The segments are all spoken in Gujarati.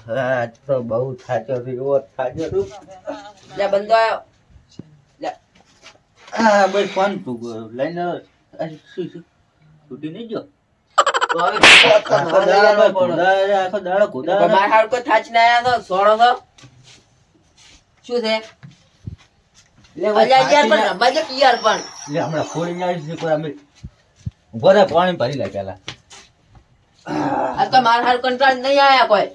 આજ તો બહુ થાક્યો છું, એવો થાક્યો છું. લે બંધો આયો. લે હા ભાઈ ફોન લઈને શું છૂટી નહીં ગયો. તો હવે આખો દાડો કુદા મારા હાડ કોઈ થાચ ના આયા તો સોળો તો શું છે? અલ્યા યાર પણ રમવા જો યાર પણ એટલે હમણાં ફોડીને આવીશ ને કોઈ અમે ઉભો રહે, પાણી ભરી લે પેલા. આ તો મારા હાડ કંટાળ નહીં આયા કોઈ.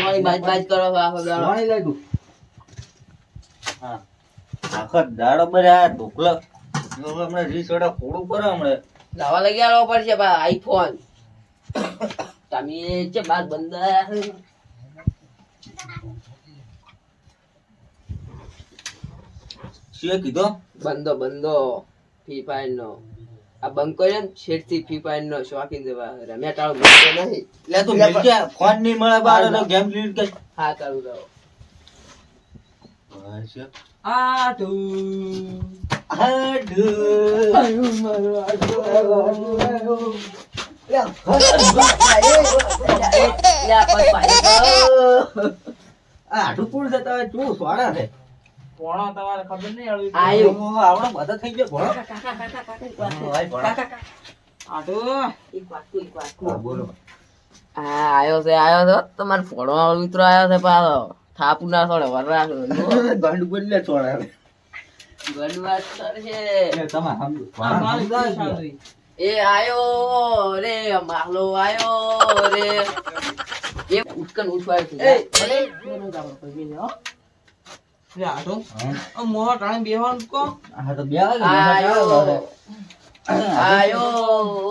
મારી બાજ બાજ કરો છો આખો દાડો. પાણી લઈ દઉં. હા આખો દાડો બરા ઢોકલો હમણાં રીસોડા ફોડું કરો હમણાં. લાવા લઈ આવવો પડશે બા આઈફોન. તમે જે બાર બંધ શું કીધો? બંધો ફ્રી ફાયર નો આ બંધ કર્યો ને શેઠ થી ફ્રી ફાયર નો શોખીન જવા રમ્યા ટાળો બંધ નહીં. લે તું મિલ ગયા ફોન નહીં મળે બાર તો ગેમ લીડ કે. હા કરું રહો. આડુ આડુ પૂર જતા હોય તું સોડા છે. પોણો તમારે ખબર નહીં આવી આયો. આવડો બધો થઈ ગયો ભણો. આટો એક વાત હા, બોલો. હા આયો છે તમારે ફોડો વાળો મિત્રો આયો છે પાછો થાપુ ના છોડે વરરાખ ગાંડુ બોલે સોડા છે. ઘણી વાત કરશે. એ તમે સમજો. મારી સમજાય ઈચ્છા છે. હતી. એ આયો રે માહલો આયો રે એ ઉઠકન ઉઠવાય છે. એ અરે મેનો જાબો કોઈ બે હો લે આટો હા. આ મોહ ટાણે બેહવાનું કો હા તો બે વાગે આયો આયો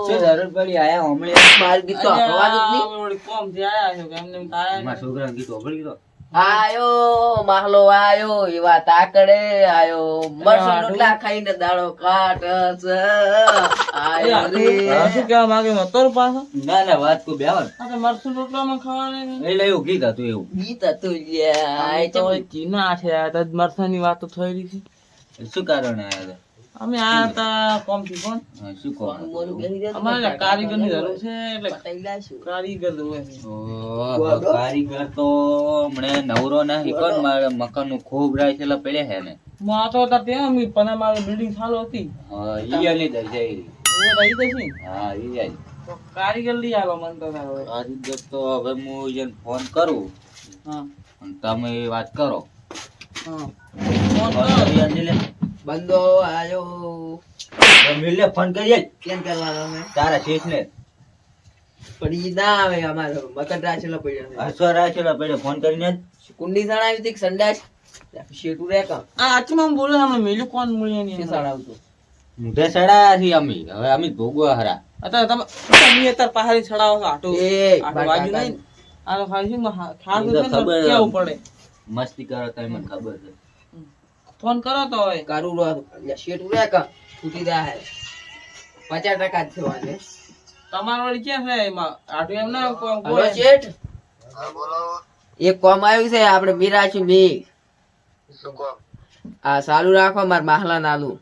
શું જરૂર પડી આયા હમણે માર ગીત તો અવાજ જ નહીં. ઓલી કોમ થી આયા છે કે એમને એમ થાય મારા છોકરાને કીધું હમણાં કીધું. આયો માહલો આયો એવા તાકડે આયો મરસું રોટલા ખાઈને દાડો કાટ છે. આયો રે શું કેવા માંગે મતોર પાછો ના ના વાત કો બેવન આ તો મરસું રોટલામાં ખાવાને એટલે એવું ગીત હતું એવું. ગીત હતું લ્યા. આ તો ચીના છે આ તો મરસાની વાતો થઈ રહી છે શું કારણ આયા હતા? અમે આયા હતા કોમ થી કોણ હા, શું કહો? કોણ બોલું બેહી રહેતું અમારે ને કારીગર ની જરૂર છે એટલે પટાઈ લાશું. કારીગર જોવે છે ઓહો, કારીગર તો હમણે નવરો નહીં કોણ મારે મકાનનું ખૂબ રાખેલા પડ્યા છે ને. હું આતો હતા ત્યાં અમે પણ મારી બિલ્ડિંગ ચાલુ હતી હા, ઈ આલી દે જઈ. હું રહી જશે હા, ઈ આલી. તો કારીગર લઈ આવો મન તો થાય હવે. કારીગર તો હવે હું એને ફોન કરું હા અને તમે વાત કરો. હા ફોન ફોન કરો. કરી આલી લે. બંધો આયો મિલને ફોન કરીએ જ. કેમ કરવાનો અમે તારા શેઠને પણ ઈ ના આવે અમારો મકર રાખેલો પડ્યો છે. હસવા રાખેલા પડે ફોન કરીને જ. કુંડી સણાવી હતી કે સંડાસ શેટું રે કામ આ આચમાં બોલે હમણાં મેલું કોણ મળ્યા શું નહીં સણાવતું મુઢે સડા છી અમે હવે અમે ભોગવા હરા. અત્યારે તમે અત્યારે પહાડી ચડાવો છો આટો એ આટો બાજુ નહીં આ તો ખાલી શું ખાસ એ તો ખબર. કેવું પડે મસ્તી કરો તો મને ખબર છે. ફોન કરો તો હવે કારું રો શેટું રે કામ છૂટી જાય 50% જ થવાને. તમારા વળી ક્યાં છે એમાં આટો એમ ના હલો શેઠ એક કોમ આવ્યું છે આપણે મીરા છું મી આ સાલું રાખો માર માહલા નાલું.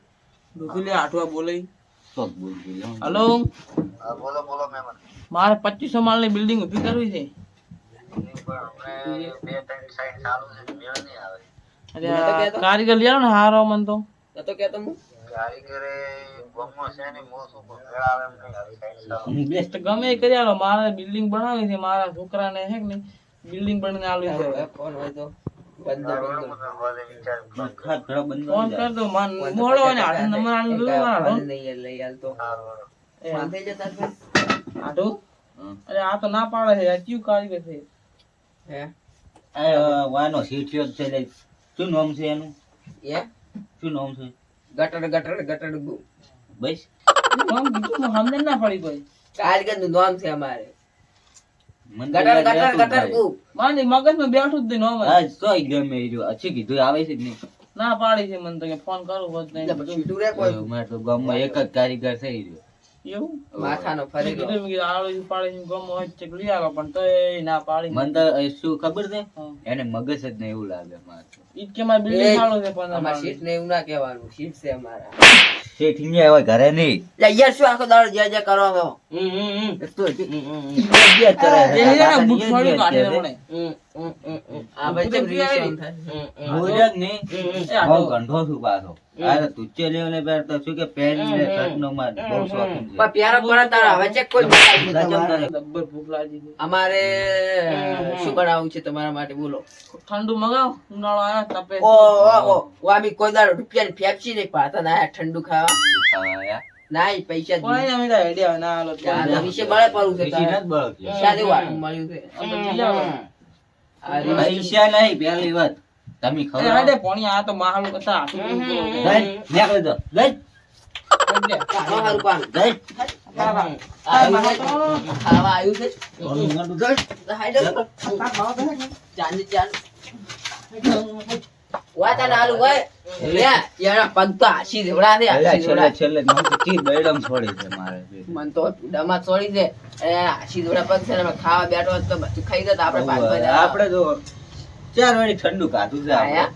લે આટવા બોલે શોખ બોલ બોલ. હલો મારે 2500 માળની બિલ્ડિંગ ઊભી કરવી છે અરે આ કારીગર લઈ આવો ને હારો મન તો તો કેતો હું તો ગમે એ કરી આલો મારે બિલ્ડિંગ બનાવી છે મારા છોકરાને હે કે નહીં બિલ્ડિંગ બનાવીને આલવી છે ફોન હોય તો બંધો ખાટ ઘણા બંધ ફોન કર દો મન મોડો ને આઠ નંબર આલી દો આટો નહીં લઈ હાલ તો શાંત થઈ જતા છે. આટો અરે આ તો ના પાડે છે આ ક્યુ કારીગર છે હે આ વાનો સીઠિયો જ છે લે. શું નામ છે એનું? એ શું નામ છે? ગટર બસ કોણ બીજું મને સમજ ના પડી કોઈ કારીગર નું નામ છે અમારે મને તો ગટર યાદ ગટર રહેતું જ ગટર મારી નહીં. મગજમાં બેઠું જ નહીં હા સોય ગમે એ રહ્યો. અચ્છી કીધું આવે છે જ નહીં. ના પાડી છે મને તો કે ફોન કરું હોત એટલે નહીં પછી છૂટું રે કોઈ મારે તો ગામમાં એક જ કારીગર છે ઈ રહ્યો. એવું માથાનો ફરી ગયો. કીધું કે આળો પાડી છે ગમો હોય છે લઈ આવો પણ તો એ ના પાડી મને તો શું ખબર છે હા. એને મગજ જ નહીં એવું લાગે મારે તો. ઈ જ કે મારી બિલ્ડિંગ ચાલુ છે પણ અમારા શીટ ને એવું ના કહેવાનું શીટ છે અમારા શેઠ અહીંયા હોય ઘરે નહીં. લે યાર શું આખો દાડો જે જે કરો છો? જે કરે છે. એ યાર બૂટ ફાડી કાઢીને મળે. આ ભાઈ જેમ reaction થાય. મોજક નહીં. એ આટો. બહુ ગંધો છું પાછો. અરે તુચ્ચે લેવલે પહેરતો છું કે પેન્ટ ને શર્ટનો માં બહુ શોખીન છે. પણ પ્યારો પડે તારા હવે ચેક કોઈ બનાવી ગજબ તમારે. કરે. જબ્બર ભૂખ લાગી છે. અમારે શું બનાવવું છે તમારા માટે બોલો? ઠંડુ મગાવ, ઉનાળો આવ્યો તપે. ઓ આમી કોઈ દાડો રૂપિયાની ફેફસી નહીં પાતા ના ઠંડુ ખાવા. ખાવા યાર. ના ઈ પૈસા જ કોઈ નહીં. અમે તો આઈડિયા ના આલો આના વિશે બળે પડવું છે પૈસા તારે. નથી બળક. શાદી વાળું મળ્યું છે. આ રીત. પૈસા નહીં પહેલી વાત. તમે એ ખવડાવો. હાડે પોણી આ તો માહલું કરતા હાથું પૂરું કરો. જઈ, નીકળી જાઓ. જઈ, કાનો હારું પાન. જઈ. આવ્યું છે? ખાવા આવ્યું છે? ઓલું ગાંડું જઈ. તો હાઈડો. ચાંદી ચાંદ. વા તાને હાલું હોય. લે, યાર પગ તો હાસી દેવડા છે, અલ્યા, હાસી છેલ્લે દેવડા. છેલ્લે મને તો ચી બૈડમ છોડી છે મારે. મન તો ડમાં છોડી દે. એ હાસી દેવડા પગ છે ને અમે ખાવા બેઠો હોત તો બધું ખાઈ જતા આપણે પાછળ જતા. આપણે તો 4 વાળી ઠંડુ કાઢું છે આપણે. આયા.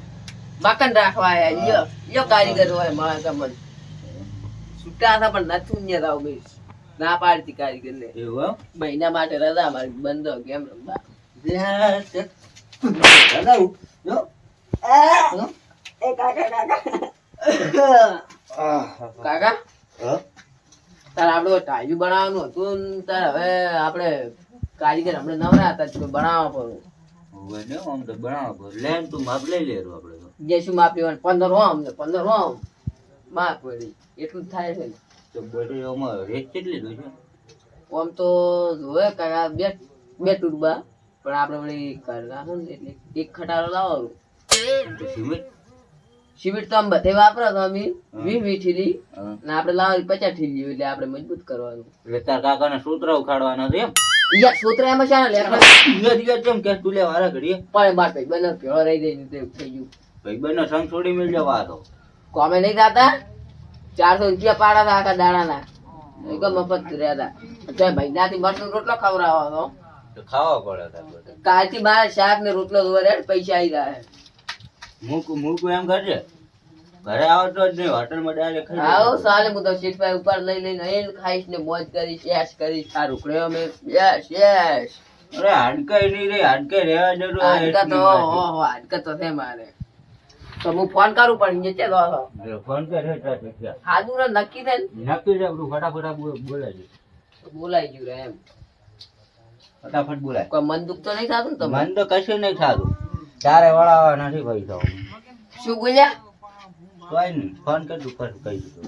બાકન રાખવા આયા. લ્યો, લ્યો કારીગર હોય મારા તમને. છૂટા હતા પણ નથી ઊંઘ્યા તાવ બઈ. ના પાડતી કારીગરને. એવું એમ? મહિના માટે રજા મારી બંધ હોય કેમ રમવા. જ્યાં છે. દાદા, જો. કાકા હા? તારે આપડે ટાઈયું બનાવવાનું હતું ને તારે હવે આપણે કારીગર હમણાં નવરા હતા તો બનાવવા પડું. હવે ને આમ તો બનાવો પડે. લે ને તું માપ લઈ લેરો આપણે તો. જે શું માપ લેવાનું 15 હોમ ને 15 હોમ માપ પડી એટલું જ થાય છે ને. તો બધી આમાં રેટ કેટલી દઉં છે? આમ તો જોવે કાકા બે ટુરબા પણ આપણે વળી કર નાખો ને એટલે એક ખટારો લાવવાનું. તો સિમેન્ટ? સિમેન્ટ તો આમ બધે વાપરો તો અમે 20 ઠીલી હા. ને આપણે લાવવાની 50 ઠીલી એટલે આપણે મજબૂત કરવાનું. એટલે તાર કાકાને સૂત્ર ઉખાડવાના છે એમ? યાર સૂત્ર એમાં શાને લેખા ઈયા કેમ કે તું લે વારા ઘડીએ? પણ બાર ભાઈ બને ભેળો રહી જાય ને તેવું થઈ ગયું. ભાઈબંધનો સંગ છોડી મેલજો વાતો. કોમે નહીં થતા 400 રૂપિયા પાડા હતા આખા દાડાના. એક મફત રહ્યા હતા મહિનાથી મરચું રોટલો ખવડાવવાનો. તો ખાવા પડે તાર બધે. કાલથી મારે શાક ને રોટલો જોવે રે પૈસા આવી જાય. મૂકું એમ કરજે. ઘરે આવતો જ નહીં, હોટલમાં ડાયરેક્ટ ખાઈ આવો લેવાનું. સાલે હું તો સીટભાઈ ઉપર લઈ લઈને અહીં ખાઈશ ને મોજ કરીશ યશ કરીશ. આ રૂકડ્યો મેં યશ યશ. અરે હાડકાઈ નહીં રે, હાડકાઈ રહેવા દેજો. હાડકા તો ઓહો હાડકા તો છે મારે. તો હું ફોન કરું પણ નીચે તો ફોન કર હે તાર પૈસા. હાજુ ને નક્કી થાય નક્કી છે આપણું. ફટાફટ બોલાય ને બોલાઈ ગયું રે એમ. ફટાફટ બોલાય. કોઈ મન દુખ તો નહીં થતું ને તમને? મન તો કશું નહીં થાતું. તારે વળાવવા નથી પૈસા. શું બોલ્યા? કોઈ નહીં, ફોન કર તું કહી દીધું.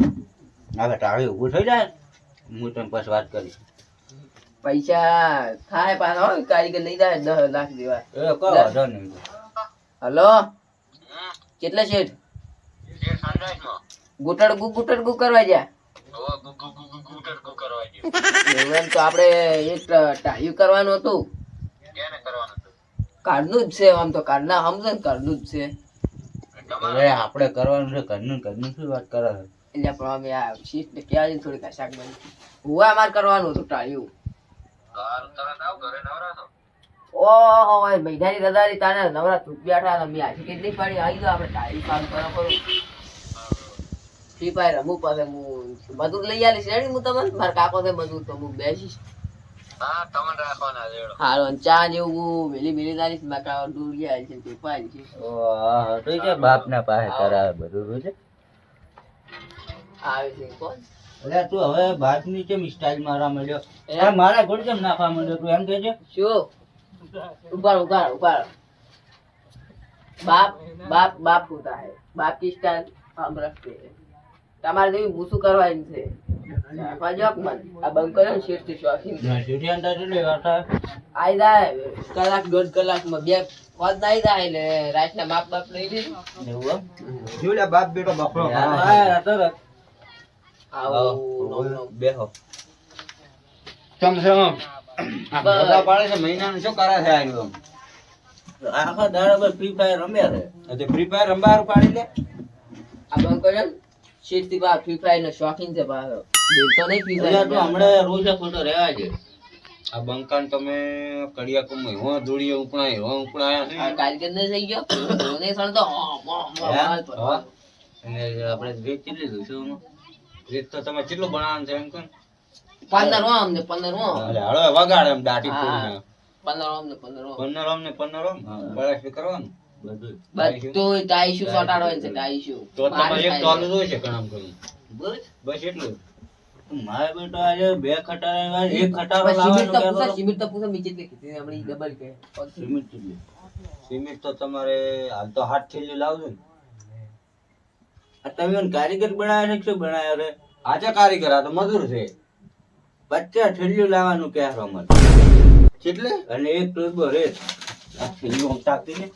હવે ટાળી ઊભું થઈ જાય હું તને પછી વાત કરીશ. પૈસા થાય પાછા હોય કારીગર લઈ જાય 10 લાખ જેવા. એ કહો વાંધો નહીં. હલો કેટલા શેઠ? ગુટડગુ કરવા ગયા. એવું એમ તો આપણે એક ટાયું કરવાનું હતું. કારનું જ છે આમ તો કારના સમજો ને કારનું જ છે. અરે આપણે કરવાનું છે ઘરનું શું વાત કરે છે? એટલે પણ અમે આ શીટ ને ક્યાં જઈને થોડી શાક બની હુઆ અમારે કરવાનું હતું ટાયું. ઓહો ભાઈ મહિનાની રજાની તાને નવરા ચૂપ બેઠા અમે આજે કેટલી પાડી આવી ગયો આપણે ટાયું કામ કરવા પડું. ફ્રી ફાયર રમું પાસે હું મજૂર લઈ આવીશ રેડી હું તમને મારા કાકો છે મજૂર તો હું બેસીશ. હારો ચા જેવું મેલી મેલી દારીશ મારા દૂર ગયા છે તે પાડી છે. ઓહ, તો કે બાપના પાસે કરાવે બધું છે. આવે છે કોણ? અરે તું હવે બાપની કેમ સ્ટાઇલ મારવા માંડ્યો? એ મારા ઘોડ કેમ નાખવા માંડ્યો તું એમ કે છે? શું ઉપાડ બાપ હોતા है बाप की स्टाइल हम रखते हैं. તમારે જેવી મૂસું કરવાની છે. ફાજક મત આ બંધ કર્યો ને શેઠ થી શોખીન જુઠી અંતા કેટલી વાતા? આઈ જાય કલાક દોઢ કલાકમાં બે પદ આવી જાય એટલે રાતના બાપ લઈ લે. એવું એમ? જોલા બાપ બેટો બકરો હા, તરત. આવું બેહો. બધા પાડે છે મહિનાનું શું કરે છે આયુ આમ? આખા દાડા પર ફ્રી ફાયર રમ્યા છે. તે ફ્રી ફાયર રંબારું પાડી લે. આ બંધ કર્યો ને શેઠ થી બાપ ફ્રી ફાયર નો શોખીન છે પાછો. તો નહીં ફ્રી એટલે તું ફાયર હમણાં રોજ ખોટો રહેવા છે. આ બંકાન તમે કડિયા કુમય હો દોડીએ ઉપણાયા છે. આ કારીગર ને થઈ ગયો નહીં સણતો હા? અને આપણે રેટ કેટલી દઉં છું? રીત તો તમે કેટલું બનાવવાનું છે એમ કહો ને. 15 ઓમ ને 15 ઓમ. એટલે હળવે વગાડે એમ દાટી હા. પૂરીને. 15 ઓમ ને 15 ઓમ. 15 ઓમ ને 15 ઓમ બરાબર કરવાનું. બધું બધું ટાઈશું સોટાડો છે ટાઈશું. તો તમારે એક ટોલું જોઈ છે ઘણામાં ઘણું. બસ બસ એટલું જ. મારે બેટો આજે 2 ખટારા એક ખટારો સિમેન્ટ તો લાવવાનો પૂછો, કહેતો સિમેન્ટ તો પૂછો, મેં કેટલી કીધી હમણાં ઈ ડબલ કે. સિમેન્ટ કેટલી? સિમેન્ટ તો તમારે હાલ તો 8 થેલી લાવજો ને. આ તમે એને કારીગર બનાવ્યા છે કે શું બનાવ્યા રે? આજે કારીગર આ તો મજૂર છે. 50 થેલીઓ લાવવાનું કહેતો મને. કેટલે? અને એક ટોબો રેત. આ થેલીઓ આમ તાકતી ને.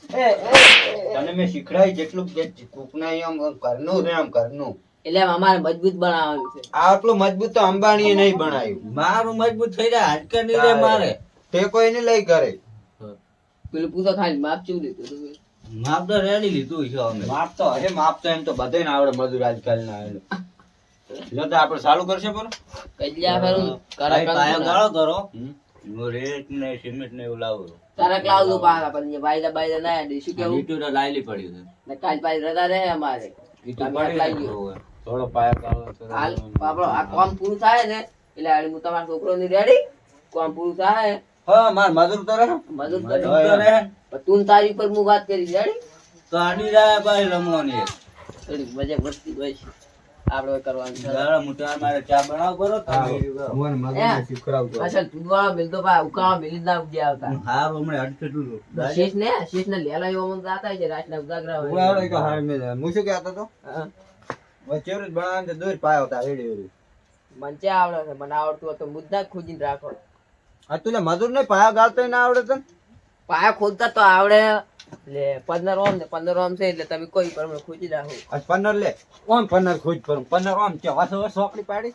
તને મેં શીખડાય જેટલું જે કૂકના આમ ઘરનું છે આમ ઘરનું. એટલે અમારે મજબૂત બનાવવાનું છે. આટલું મજબૂત તો અંબાણીએ નહીં બનાવ્યું. મારું મજબૂત થઈ જાય હાડકા નહીં રે મારે. તે કોઈ નહીં લઈ કરે. પેલું પૂછો ખાલી માપ ચેવું લીધું તું? માપ તો રેડી લીધું છે અમે. માપ તો હે માપ તો એમ તો બધાને આવડે મજૂર આજકાલના. જો તો આપણે ચાલુ કરશે પર કજિયા ફેરું ભાઈ પાયો ગાળો કરો. હમ. હું રેત ને સિમેન્ટ ને એવું લાવું. તારા ક્લાઉડ પાછા પણ વાયદા બાયદા ના યાદ શું કેવું ઈટું તો લાયલી પડ્યું છે. ને કાલ પાછી રજા રહે અમારે ઈટું તમે પડી લાગી ગયું. ગયું. થોડો પાયો કાઢો હાલ આપણો આ કામ પૂરું થાય ને એટલે હાલ હું તમારા છોકરો ની રેડી કામ પૂરું થાય હા માર મજૂર તો રહે. મદદ તો કરી રહે. પણ તું તારી પર હું વાત કરી રેડી તો આડી જાય ભાઈ રમવાની એક. થોડી મજા વસ્તી હોય છે આપણે હવે કરવાનું છે ગાળા મોટા મારે ચા બનાવ કરો તમે. હું મજૂરને શીખડાવતો. અસલ દૂધવાળો મિલતો પા ઉકાળો મિલી ના ઉજ્યા આવતા હારું હમણાં અટકેટું હતું. શેષ ને લેલા એવો મને જાતા છે રાતના ઉજાગરા હોય ઉડાડો કે હાર મે હું શું કહેતો તો હા. હવે ચેવરી બનાવવાનું તો દોર પાયો તા રેડી રેડી. મને ચા આવડે છે મને આવડતું હોય તો મુદ્દા ખોજીને રાખો આ તુને મજૂર ને પાયો ગાળતો ના આવડે તને. પાયા ખોદતા તો આવડે એટલે 15 ઓમ ને 15 ઓમ છે એટલે તમે કોઈ પર ખોજી રાખો આજ 15 લે ઓમ 15 ખોજ પર 15 ઓમ કે વાસો સોકડી પાડી.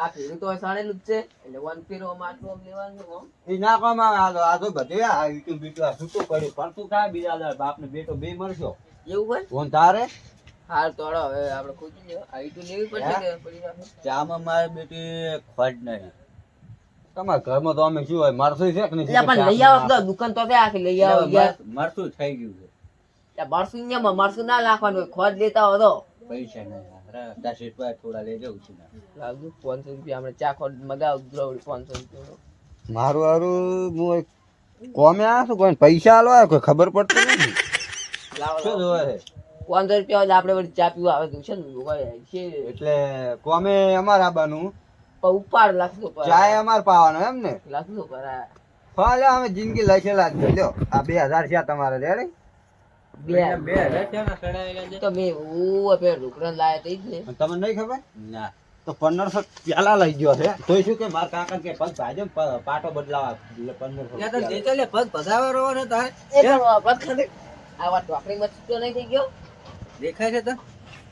આ ફેરું તો સાણેલું જ છે એટલે વન ફેરો માટલું આમ લેવાનું છે ઓમ. ઈ ના કોમ આ તો બધે આ યુટ્યુબ બીટુ આ છૂટું પડ્યું પણ તું કાય બીજા દાડ બાપ ને બેટો બે મળશો. એવું હોય કોણ તારે હાલ તો હળો હવે આપણે ખોજી લેવા આ ઈટું લેવી પડશે કે પડી રાખો ચામાં મારે બેટી ખોટ નહીં. તમારા ઘરમાં તો અમે શું હોય મારસો છે કે એટલે પણ લઈ આવો તો દુકાન તો તે આખી લઈ આવો યાર મરતું થઈ ગયું છે. મરસું ને મરસું ના નાખવાનું હોય ખોજ લેતા હો તો પૈસા નહીં. 10 રૂપિયા થોડા લઈ જવું છે. લાગુ 500 રૂપિયા આપણે ચા ખોટ મગાવ દ્રવડી 500 રૂપિયા મારું હારું હું કોમે આ છું કોઈ પૈસા આલવા કોઈ ખબર પડતી નથી. લાવો શું લાવો. જોવે છે 500 રૂપિયા હોય આપણે વળી ચા પીવા આવે તો છે ને હોય છે એટલે કોમે અમાર આબાનું પણ ઉપાડ લાગતો પર ચાય અમાર પાવાનો એમ ને. લાગતો પર હા લે અમે જિંદગી લખેલા જ છે. લ્યો આ 2000 છે તમારે રેડી. બે બે હજાર ક્યાંના ચડાવેલા છે? તો મેં હું પેલો ઢોકળા લાયા તો ઈ જ ને તમને નહીં ખબર ના. તો 1500 પેલા લઈ ગયો છે તોય શું કે માર કાકા કે પગ ભાજે પાટો બદલાવા એટલે 1500 લે પગ ભગાવવાનો ને તારે એ પણ વાત ખાલી આ વાત ઢોકળી માં તો નહીં થઈ ગયો દેખાય છે તો.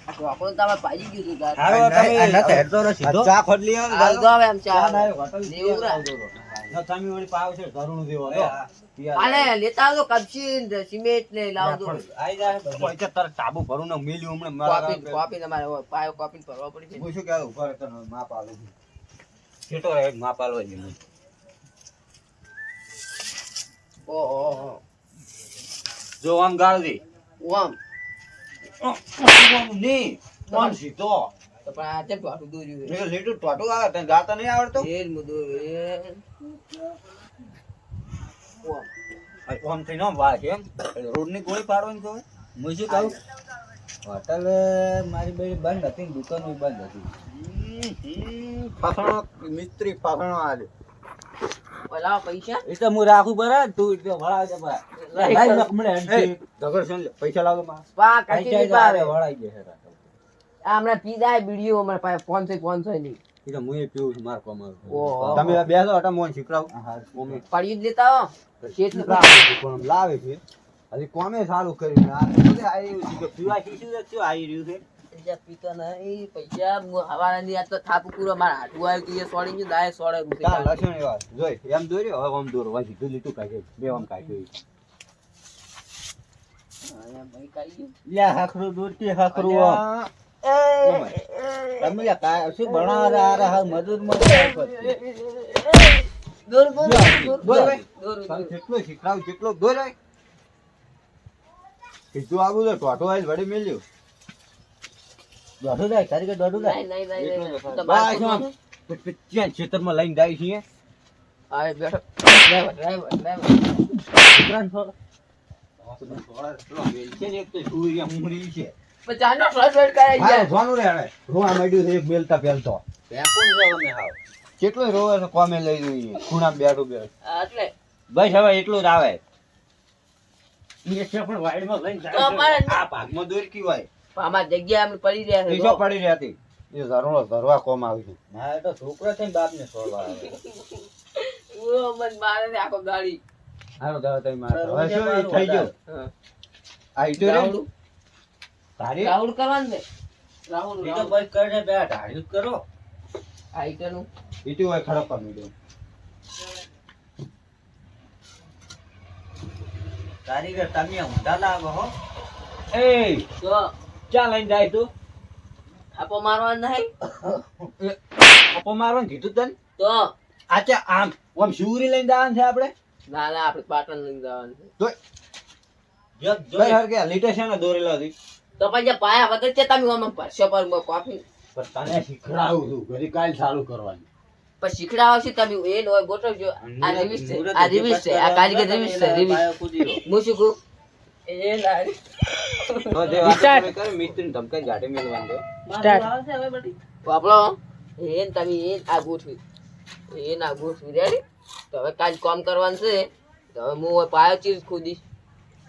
આ ઢોકળું તો આપણે ભાજી ગયું હતું તાર હારો આ ચા ખોટલી આવે હાલ તો હવે આમ ચા ચા ના હોટલ નેવું રા. ના તમે વળી પાવ છે ધરુણ દેવો આને લેતા આવજો કપચી ને સિમેન્ટ ને લાવજો આઈ જાય બધું. કોઈ કે તારે ચાબુ ભરું ને મિલ્યું હમણાં મારા કોપી તમારે પાયો કોપી ભરવા પડી છે હું શું કહેવું ઉપર તને માપ આલું છું. કેટલો એક માપ આલવા જેવું. ઓહો જો આમ ગાળ દે ઓમ નહીં કોણ સીધો તો પણ આ ચેક આટલું દોર્યું છે એ લીટું ટોટું આવે તને ગાતા નહીં આવડતો એ જ મુદ્દો એ ઓમ આમ થઈ ન વાળ છે એમ રોડ ની ગોળી પાડવાની કહે હું શું કહું? હોટલ મારી બેટી બંધ હતી ને દુકાન બી બંધ હતી. ફાફણો મિસ્ત્રી ફાફણો આલે ઓલા પૈસા એ તો હું રાખું બરાબર તું એટલે વળાવી દે બરાબર. લાઈ નાખ મળે એનથી. ઝઘડ છે ને લે, પૈસા લાવો માં પા આઈ કચી જાય ની તો પાવે હારે વળાઈ જશે રાતો. આ હમણાં પીધા વિડિયો અમારા પાસે 500 ની એ તો હું એ પીવું છું માર કોમાં ઓહો. તમે આ બેસો હટા મોન શીખડાવ હા. કોમે પડ્યું જ લેતા હો શેઠ નું લાવે છે પણ લાવે છે હજી કોમે સારું કર્યું આ બધે આવી છે કે પીવા શીખી છે શું આવી રહ્યું છે પૈસા પીતા નહીં પૈસા હવાના ની આ તો થાપ પૂરો મારા હાટું આવ્યું કે એ સોડી ગયું દાય સોડે તાર રૂપિયા લક્ષણ એવા જોઈ એમ દોર્યો હવે આમ દોરો વાસી તું લીટું કાઢે બે આમ કાઢ્યું ભાઈ કાઈ ગયું લે હાખરું દૂરથી હાખરું આમ. તમે લે કાંઈ શું ભણાવે આ હાલ મજૂરમાં દોર દોર બોલ દોર ભાઈ. દોર તારે જેટલો શીખડાવ જેટલો દોરાય કીધું આવું તો ટોટો આવીને વળી મેલ્યું દોઢું થાય કારીગર દોઢું થાય નહીં, નહીં, નહીં, નહીં. તો બસ બાર આમ ત્યાં ખેતરમાં લઈને જાય છીએ આવે બેઠો. Driver, driver, driver. પણ ચાનો ફ્લશ બેટ કરાઈ ગયા. જોવાનું રે હવે રોવા માંડ્યું છે એક બેલતા પેલતો પેપું છે અમે હાવ કેટલો રોવે છે કોમે લઈ જોઈએ ખૂણા બેઠું બેઠું એટલે બસ હવે એટલું જ આવે પણ વાઈડમાં લઈને તો અમારે આ ભાગમાં દોરકી હોય આમાં જગ્યા અમે પડી રહ્યા છે. પીછો પડી રહેતી એ ધરવા કોમ આવી છે ના એ તો છોકરો છે ને બાપને છોડવા આવે ઉઓ, મને મારે છે આખો દાડી. હારો દાવ તમે મારો હવે હવે શું ઈ થઈ ગયો હા. આ ઈટો રે રાઉન્ડ તારી રાઉન્ડ કરવાનું ને. રાઉન્ડ, એ તો રાઉન્ડ. બસ કરીને બે ઢાળ્યું જ કરો આ ઈટાનું. ઈટો હોય ખડકવા મીડ્યો કારીગર તમે ઊંધા લાગો હો એ તો ચા લઈને જાય તું થાપો મારવાનો નહીં. આપો મારવાનું કીધું તને તો આચા આમ આમ શિવરી લઈને જવાનું છે આપણે ના ના આપણે પાટણ લઈને જવાનું છે. તો જો જોઈ હર કે લીટે છે ને દોરેલા હતી તો પછી પાયા વગર છે તમે આમાં પરસો પર કોફી પણ તને શીખડાવું છું ઘડી કાલ ચાલુ કરવાની પછી શીખડાવો છો તમે એ નો ગોઠવજો. આ રિવિઝ છે, આ રિવિઝ છે, આ કારીગર રિવિઝ છે, રિવિઝ. હું શું કહું? એ લારી. તો જે વાત તમે કરે મિસ્ત્રી ધમકાઈ ગાડી મેળવાનું દો બાપડો એ ને તમે એ આ ગોઠવી એ ના ગોઠવી રેડી. તો હવે કાલ કામ કરવાનું છે તો હવે હું હવે પાયો ચીજ ખોદીશ.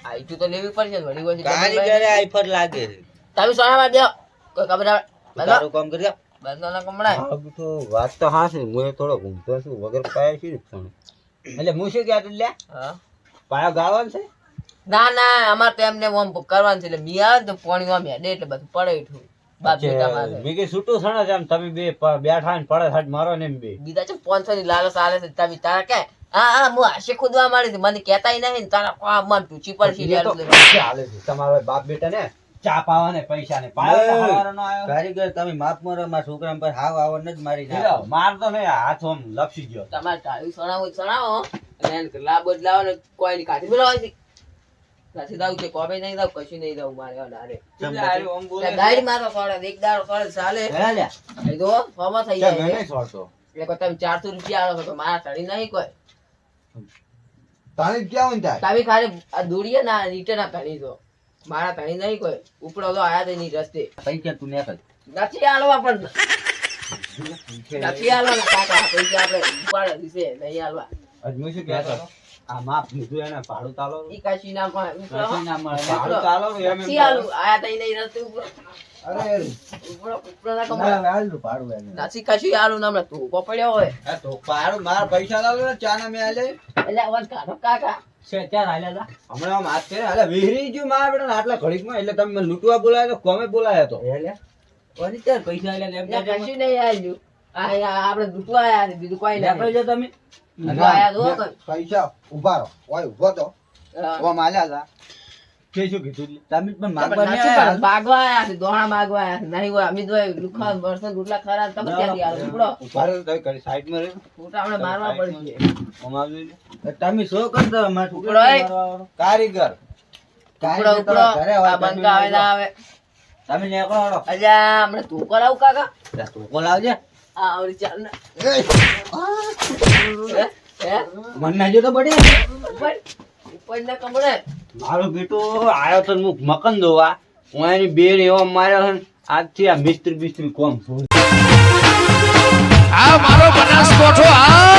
આ ઈટું તો લેવી પડશે ને વળી પછી કારીગરે આઈફર લાગે છે તમે સોનામાં દો કોઈ ખબર આવે તારું કામ કરી દે. બંધો ના કમળાય. તો વાત તો હા છે હું થોડો ઘૂમતો છું વગર પાયા છે એટલે હું શું કહેતો લે હા પાયા ગાળવાનું છે ના ના અમારે તો એમને ઓમ કરવાનું છે એટલે મી આવે ને તો પાણી ઓમ હેડે એટલે બધું પડે ઠું બાપ બેટા મારે મેં કે છૂટું સણે છે આમ તમે બે બેઠા ને પડે સાઈડ મારો ને એમ બે બીજા છે 500 ની લાલચ આલે છે તમે તારા કે હા હા હું હાશે ખુદવા માંડી મને કહેતાય નહીં ને તારા કોમ માં ટૂચી પડશે એ તો પૈસા હાલે છે તમારો બાપ બેટા ને ચા પાવા ને પૈસા ને પાયા હવારો નો આવ્યો કારીગર તમે માફ મારો મારા છોકરા પર હાવ આવડ જ મારી લ્યો, માર તો નહીં હાથ આમ લપસી ગયો તમારે ટાળી સણાવો સણાવો અને એને લાભ બદલાવો ને કોઈ ની કાઢી બોલાવો છે નથી દાવ છે કોમે નહીં દાવ કશું નહીં દાવ મારે અનારે ગાડી મારો સોડે એક દાડો સોડે ચાલે એ તો ફોમાં થઈ ત્યાં જાય ઘણે છોડતો એટલે તમે 400 રૂપિયા આલો તો મારા ટાળી નહીં કોઈ તારે ક્યાં થાય તમે ખાલી આ દોડીએ ના રીટે ના ધણી દો મારા ધણી નહીં કોઈ ઉપડો તો આયા તે ની રસ્તે પૈસા તું ને નથી આલવા પણ નથી આલવા કાકા પૈસા આપણે ઉપાડે દિશે નહીં આલવા આજ હું શું કહેતો આ માપ લીધું એને ભાડું તાલો ઈ કાશી ના પણ કશું ના મળે. ભાડું તાલો એમ નથી આલુ આયા તઈ નહીં રસ્તે ઉપડો અરે ઉપડો ના કમળા ભાડું એને. નથી કશું આલુ ના હમણાં તું પડ્યો હોય આ તો પાડું મારા પૈસા લાવો ને ચા ના મેં આલે એટલે અવાજ કાઢો કાકા છે ત્યાં હાલ્યા હતા હમણાં આમ હાથ ફેરે હાલે વિહરી ગયું મારા બેટા ને આટલા ઘડીકમાં એટલે તમે મને લૂંટવા બોલાયો તો કોમે બોલાયો તો કોની ત્યાં પૈસા આલ્યા એમ ત્યાં ત્યાં કશું નહીં આલ્યું આ આપણે દૂટવા આયા છે બીજું કોઈ નીકળી નહીં જાઓ તમે દૂટવા આયા તો કોઈ. પૈસા ઉભા રહો ઓય ઉભો તો હા. ઓમ આલ્યા હતા કે શું કીધું તમે પણ પણ માગવા નથી નહીં પણ આયા. ભાગવા આયા છે દોણા માગવા આયા છે નહીં હોય અમે તો લુખા બરસન ગુટલા ખરા તમે ક્યાંથી આલો ઉપડો ઉભા રહો તો કરી સાઈડમાં રહો ફોટા આપણે મારવા પડશે ઓમ આવી તમે શું કરતા મારા ઉપડો એ. કારીગર ઉપડો ઉપડો ઘરે હોય આ બંકા આવે ના આવે તમે નીકળો હાલો. અલ્યા હમણાં તું કરાવું કાકા ત્યાં ધોકો લાવજે આ આવડી ચાલ ને હે મને નાજો તો બડી ઉપર ઉપર ના કમળે મારો બેટો આયો તો હું મકન દોવા હું એની બેન એવો માર્યો છે ને, આજથી આ મિસ્ત્રી બિસ્ત્રી કોમ છું આ મારો બનાસકોઠો આ